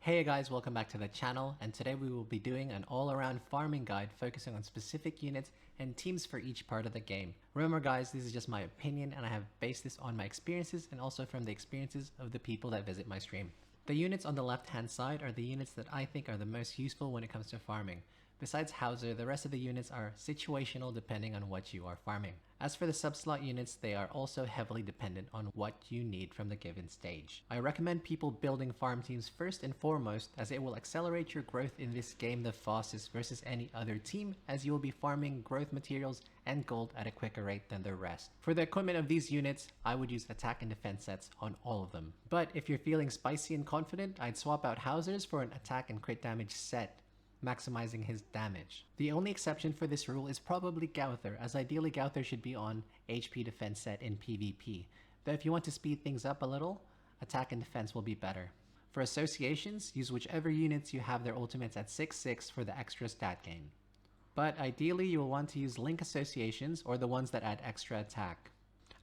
Hey guys, welcome back to the channel, and today we will be doing an all-around farming guide focusing on specific units and teams for each part of the game. Remember guys, this is just my opinion and I have based this on my experiences and also from the experiences of the people that visit my stream. The units on the left hand side are the units that I think are the most useful when it comes to farming. Besides Hauser, the rest of the units are situational depending on what you are farming. As for the subslot units, they are also heavily dependent on what you need from the given stage. I recommend people building farm teams first and foremost, as it will accelerate your growth in this game the fastest versus any other team, as you will be farming growth materials and gold at a quicker rate than the rest. For the equipment of these units, I would use attack and defense sets on all of them. But if you're feeling spicy and confident, I'd swap out Hausers for an attack and crit damage set, maximizing his damage. The only exception for this rule is probably Gauther, as ideally Gauther should be on HP defense set in PvP. But if you want to speed things up a little, attack and defense will be better. For associations, use whichever units you have their ultimates at 6/6 for the extra stat gain. But ideally you will want to use link associations or the ones that add extra attack.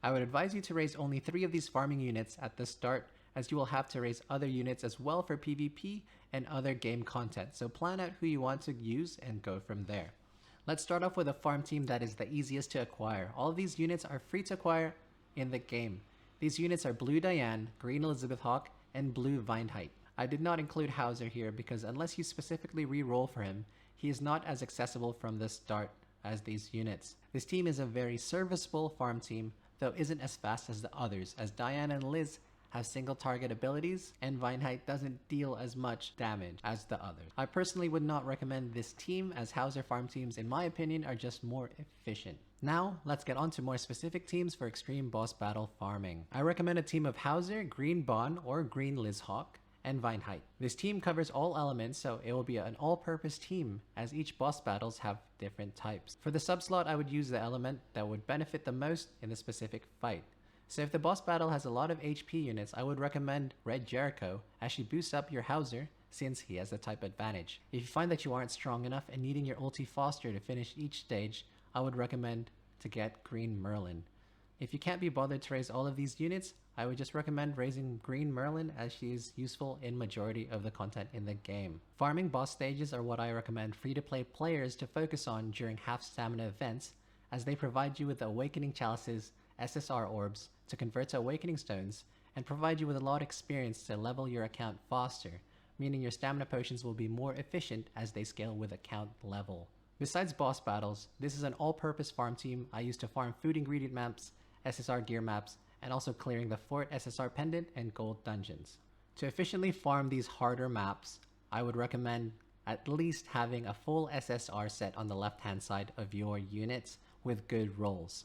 I would advise you to raise only 3 of these farming units at the start, as you will have to raise other units as well for PvP and other game content, so plan out who you want to use and go from there. Let's start off with a farm team that is the easiest to acquire. All of these units are free to acquire in the game. These units are Blue Diane, Green Elizabeth Hawk, and Blue Vindheit. I did not include Hauser here because unless you specifically re-roll for him, he is not as accessible from the start as these units. This team is a very serviceable farm team, though isn't as fast as the others, as Diane and Liz have single target abilities, and Vindheit doesn't deal as much damage as the others. I personally would not recommend this team, as Hauser farm teams in my opinion are just more efficient. Now, let's get on to more specific teams for extreme boss battle farming. I recommend a team of Hauser, Green Bon or Green Lizhawk, and Vindheit. This team covers all elements, so it will be an all-purpose team, as each boss battles have different types. For the subslot, I would use the element that would benefit the most in the specific fight. So if the boss battle has a lot of HP units, I would recommend Red Jericho, as she boosts up your Hauser since he has the type advantage. If you find that you aren't strong enough and needing your ulti faster to finish each stage, I would recommend to get Green Merlin. If you can't be bothered to raise all of these units, I would just recommend raising Green Merlin, as she is useful in majority of the content in the game. Farming boss stages are what I recommend free-to-play players to focus on during half stamina events, as they provide you with the Awakening Chalices, SSR orbs to convert to Awakening Stones, and provide you with a lot of experience to level your account faster, meaning your stamina potions will be more efficient as they scale with account level. Besides boss battles, this is an all-purpose farm team I use to farm food ingredient maps, SSR gear maps, and also clearing the Fort SSR Pendant and gold dungeons. To efficiently farm these harder maps, I would recommend at least having a full SSR set on the left-hand side of your units with good rolls.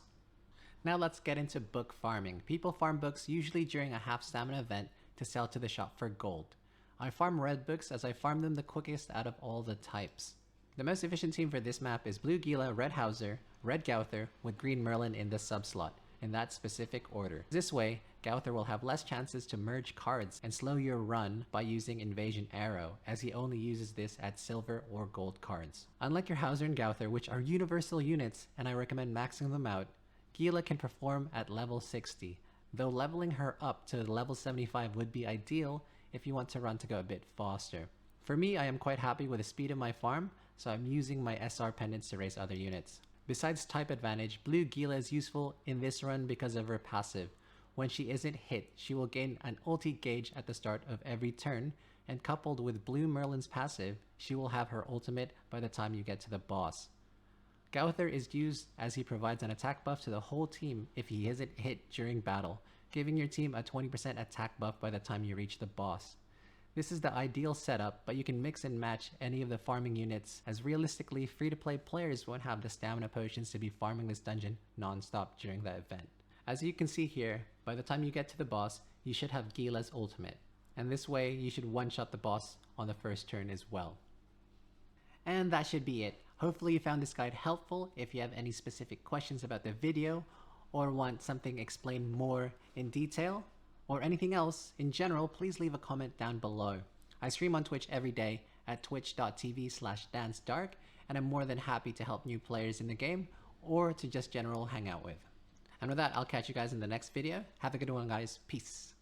Now let's get into book farming. People farm books usually during a half stamina event to sell to the shop for gold. I farm red books as I farm them the quickest out of all the types. The most efficient team for this map is Blue Gila, Red Hauser, Red Gauther, with Green Merlin in the subslot, in that specific order. This way, Gauther will have less chances to merge cards and slow your run by using Invasion Arrow, as he only uses this at silver or gold cards. Unlike your Hauser and Gauther, which are universal units and I recommend maxing them out, Gila can perform at level 60, though leveling her up to level 75 would be ideal if you want to run to go a bit faster. For me, I am quite happy with the speed of my farm, so I'm using my SR pendants to raise other units. Besides type advantage, Blue Gila is useful in this run because of her passive. When she isn't hit, she will gain an ulti gauge at the start of every turn, and coupled with Blue Merlin's passive, she will have her ultimate by the time you get to the boss. Gauther is used as he provides an attack buff to the whole team if he isn't hit during battle, giving your team a 20% attack buff by the time you reach the boss. This is the ideal setup, but you can mix and match any of the farming units, as realistically free-to-play players won't have the stamina potions to be farming this dungeon non-stop during the event. As you can see here, by the time you get to the boss, you should have Gila's ultimate, and this way you should one-shot the boss on the first turn as well. And that should be it. Hopefully you found this guide helpful. If you have any specific questions about the video, or want something explained more in detail, or anything else in general, please leave a comment down below. I stream on Twitch every day at twitch.tv/dancedark, and I'm more than happy to help new players in the game, or to just general hang out with. And with that, I'll catch you guys in the next video. Have a good one guys. Peace.